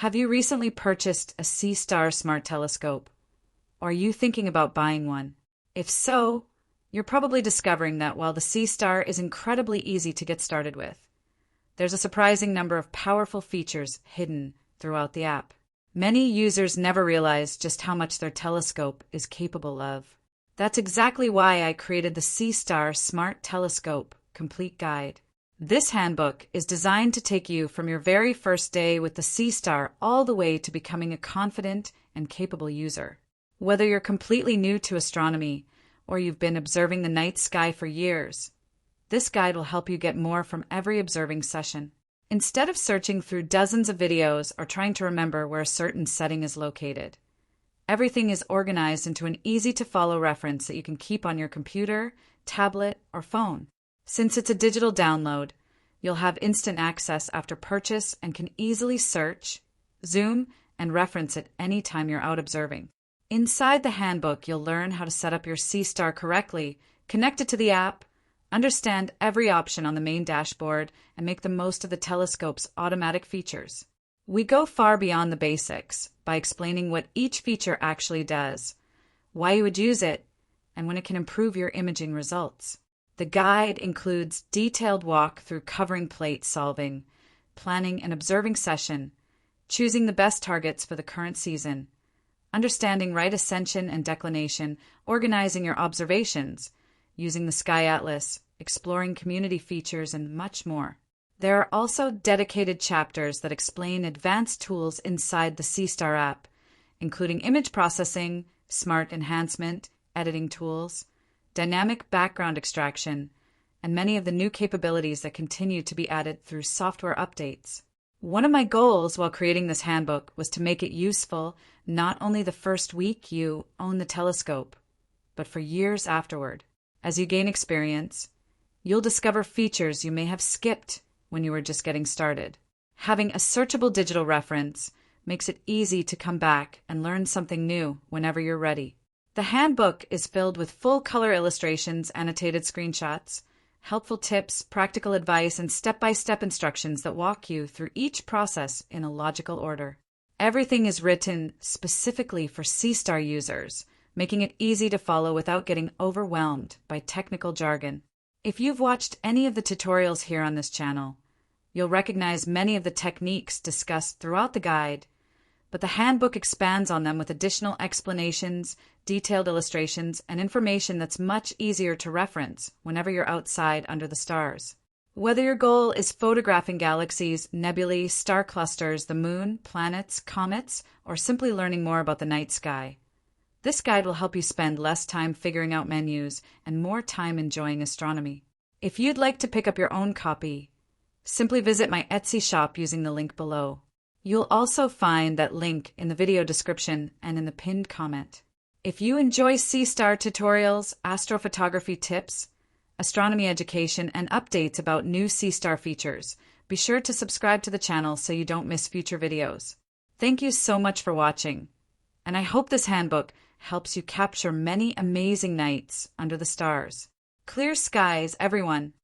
Have you recently purchased a Seestar Smart Telescope? Or are you thinking about buying one? If so, you're probably discovering that while the Seestar is incredibly easy to get started with, there's a surprising number of powerful features hidden throughout the app. Many users never realize just how much their telescope is capable of. That's exactly why I created the Seestar Smart Telescope Complete Guide. This handbook is designed to take you from your very first day with the Seestar all the way to becoming a confident and capable user. Whether you're completely new to astronomy or you've been observing the night sky for years, this guide will help you get more from every observing session. Instead of searching through dozens of videos or trying to remember where a certain setting is located, everything is organized into an easy-to-follow reference that you can keep on your computer, tablet, or phone. Since it's a digital download, you'll have instant access after purchase and can easily search, zoom, and reference it anytime you're out observing. Inside the handbook, you'll learn how to set up your Seestar correctly, connect it to the app, understand every option on the main dashboard, and make the most of the telescope's automatic features. We go far beyond the basics by explaining what each feature actually does, why you would use it, and when it can improve your imaging results. The guide includes detailed walk through covering plate solving, planning an observing session, choosing the best targets for the current season, understanding right ascension and declination, organizing your observations, using the Sky Atlas, exploring community features, and much more. There are also dedicated chapters that explain advanced tools inside the Seestar app, including image processing, smart enhancement, editing tools, dynamic background extraction, and many of the new capabilities that continue to be added through software updates. One of my goals while creating this handbook was to make it useful not only the first week you own the telescope, but for years afterward. As you gain experience, you'll discover features you may have skipped when you were just getting started. Having a searchable digital reference makes it easy to come back and learn something new whenever you're ready. The handbook is filled with full-color illustrations, annotated screenshots, helpful tips, practical advice, and step-by-step instructions that walk you through each process in a logical order. Everything is written specifically for Seestar users, making it easy to follow without getting overwhelmed by technical jargon. If you've watched any of the tutorials here on this channel, you'll recognize many of the techniques discussed throughout the guide, but the handbook expands on them with additional explanations, detailed illustrations, and information that's much easier to reference whenever you're outside under the stars. Whether your goal is photographing galaxies, nebulae, star clusters, the moon, planets, comets, or simply learning more about the night sky, this guide will help you spend less time figuring out menus and more time enjoying astronomy. If you'd like to pick up your own copy, simply visit my Etsy shop using the link below. You'll also find that link in the video description and in the pinned comment. If you enjoy Seestar tutorials, astrophotography tips, astronomy education, and updates about new Seestar features, be sure to subscribe to the channel so you don't miss future videos. Thank you so much for watching, and I hope this handbook helps you capture many amazing nights under the stars. Clear skies, everyone!